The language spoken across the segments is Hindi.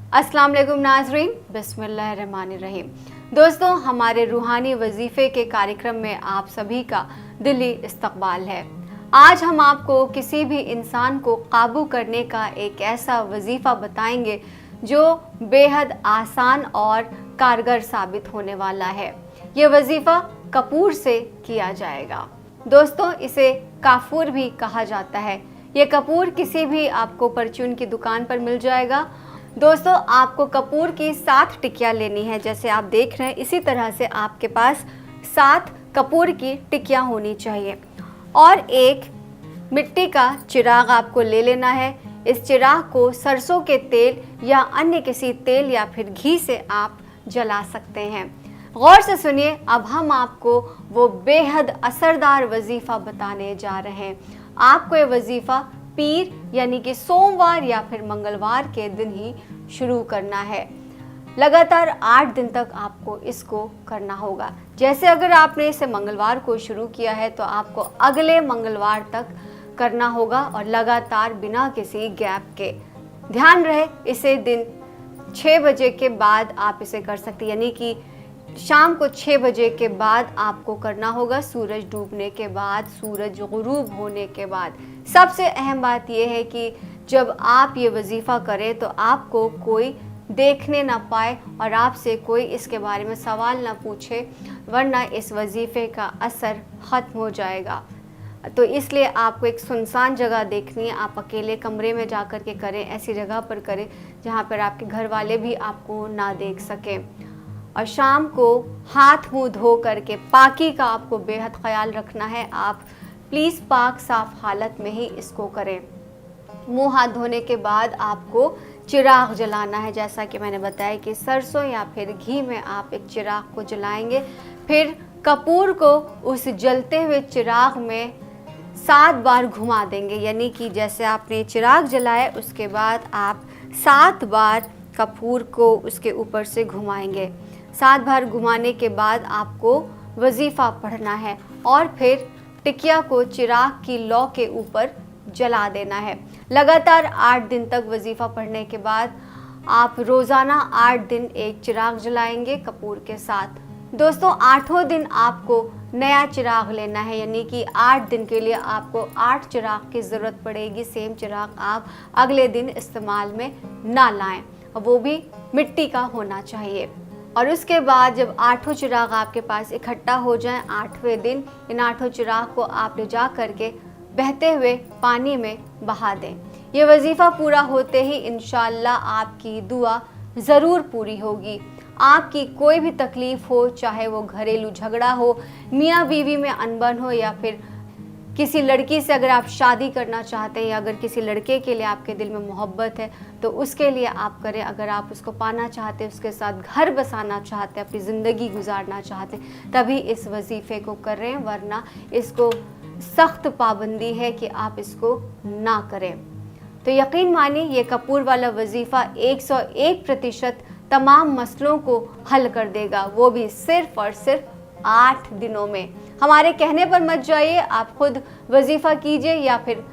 अस्सलाम वालेकुम नाज़रीन, बिस्मिल्लाहिर्रहमानिर्रहीम। दोस्तों, हमारे रूहानी वजीफ़े के कार्यक्रम में आप सभी का दिली इस्तकबाल है। आज हम आपको किसी भी इंसान को काबू करने का एक ऐसा वजीफ़ा बताएंगे जो बेहद आसान और कारगर साबित होने वाला है। ये वजीफ़ा कपूर से किया जाएगा। दोस्तों, इसे काफूर भी कहा जाता है। ये कपूर किसी भी आपको परचून की दुकान पर मिल जाएगा। दोस्तों, आपको कपूर की 7 टिकियाँ लेनी है। जैसे आप देख रहे हैं, इसी तरह से आपके पास 7 कपूर की टिकियाँ होनी चाहिए और एक मिट्टी का चिराग आपको ले लेना है। इस चिराग को सरसों के तेल या अन्य किसी तेल या फिर घी से आप जला सकते हैं। गौर से सुनिए, अब हम आपको वो बेहद असरदार वजीफ़ा बताने जा रहे हैं। आपको ये वजीफ़ा पीर यानी कि सोमवार या फिर मंगलवार के दिन ही शुरू करना है। लगातार 8 दिन तक आपको इसको करना होगा। जैसे अगर आपने इसे मंगलवार को शुरू किया है तो आपको अगले मंगलवार तक करना होगा और लगातार बिना किसी गैप के। ध्यान रहे, इसे दिन 6 बजे के बाद आप इसे कर सकते हैं, यानी कि शाम को 6 बजे के बाद आपको करना होगा, सूरज डूबने के बाद, सूरज गुरूब होने के बाद। सबसे अहम बात यह है कि जब आप ये वजीफ़ा करें तो आपको कोई देखने ना पाए और आपसे कोई इसके बारे में सवाल ना पूछे, वरना इस वजीफ़े का असर ख़त्म हो जाएगा। तो इसलिए आपको एक सुनसान जगह देखनी है। आप अकेले कमरे में जा कर के करें, ऐसी जगह पर करें जहाँ पर आपके घर वाले भी आपको ना देख सकें। और शाम को हाथ मुंह धो करके पाकी का आपको बेहद ख्याल रखना है। आप प्लीज़ पाक साफ़ हालत में ही इसको करें। मुंह हाथ धोने के बाद आपको चिराग जलाना है। जैसा कि मैंने बताया कि सरसों या फिर घी में आप एक चिराग को जलाएंगे। फिर कपूर को उस जलते हुए चिराग में 7 बार घुमा देंगे, यानी कि जैसे आपने चिराग जलाया उसके बाद आप 7 बार कपूर को उसके ऊपर से घुमाएंगे। 7 बार घुमाने के बाद आपको वजीफ़ा पढ़ना है और फिर टिकिया को चिराग की लौ के ऊपर जला देना है। लगातार 8 दिन तक वजीफ़ा पढ़ने के बाद आप रोज़ाना 8 दिन एक चिराग जलाएंगे कपूर के साथ। दोस्तों, 8वें दिन आपको नया चिराग लेना है, यानी कि 8 दिन के लिए आपको 8 चिराग की ज़रूरत पड़ेगी। सेम चिराग आप अगले दिन इस्तेमाल में ना लाएं, वो भी मिट्टी का होना चाहिए। और उसके बाद जब 8 चिराग आपके पास इकट्ठा हो जाएं, 8वें दिन इन 8 चिराग को आप ले जा करके बहते हुए पानी में बहा दें। ये वजीफ़ा पूरा होते ही इंशाअल्लाह आपकी दुआ ज़रूर पूरी होगी। आपकी कोई भी तकलीफ़ हो, चाहे वो घरेलू झगड़ा हो, मियाँ बीवी में अनबन हो, या फिर किसी लड़की से अगर आप शादी करना चाहते हैं, या अगर किसी लड़के के लिए आपके दिल में मोहब्बत है तो उसके लिए आप करें। अगर आप उसको पाना चाहते हैं, उसके साथ घर बसाना चाहते हैं, अपनी ज़िंदगी गुजारना चाहते हैं, तभी इस वजीफ़े को करें, वरना इसको सख्त पाबंदी है कि आप इसको ना करें। तो यकीन मानिए, ये कपूर वाला वजीफ़ा 101% तमाम मसलों को हल कर देगा, वो भी सिर्फ़ और सिर्फ 8 दिनों में। हमारे कहने पर मत जाइए, आप खुद वजीफ़ा कीजिए या फिर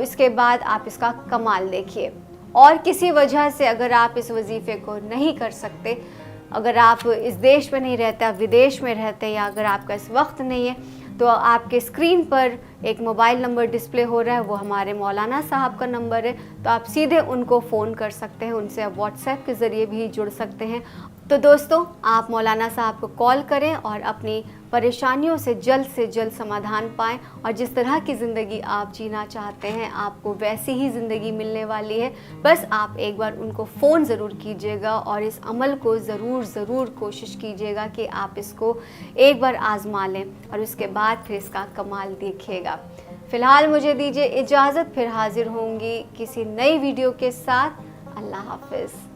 इसके बाद आप इसका कमाल देखिए। और किसी वजह से अगर आप इस वजीफ़े को नहीं कर सकते, अगर आप इस देश में नहीं रहते, आप विदेश में रहते हैं, या अगर आपका इस वक्त नहीं है, तो आपके स्क्रीन पर एक मोबाइल नंबर डिस्प्ले हो रहा है, वो हमारे मौलाना साहब का नंबर है। तो आप सीधे उनको फ़ोन कर सकते हैं, उनसे आप व्हाट्सएप के ज़रिए भी जुड़ सकते हैं। तो दोस्तों, आप मौलाना साहब को कॉल करें और अपनी परेशानियों से जल्द समाधान पाएँ, और जिस तरह की ज़िंदगी आप जीना चाहते हैं आपको वैसी ही ज़िंदगी मिलने वाली है। बस आप एक बार उनको फ़ोन ज़रूर कीजिएगा और इस अमल को ज़रूर कोशिश कीजिएगा कि आप इसको एक बार आज़मा लें और उसके बाद फिर इसका कमाल देखिएगा। फ़िलहाल मुझे दीजिए इजाज़त, फिर हाज़िर होंगी किसी नई वीडियो के साथ। अल्लाह हाफ़िज़।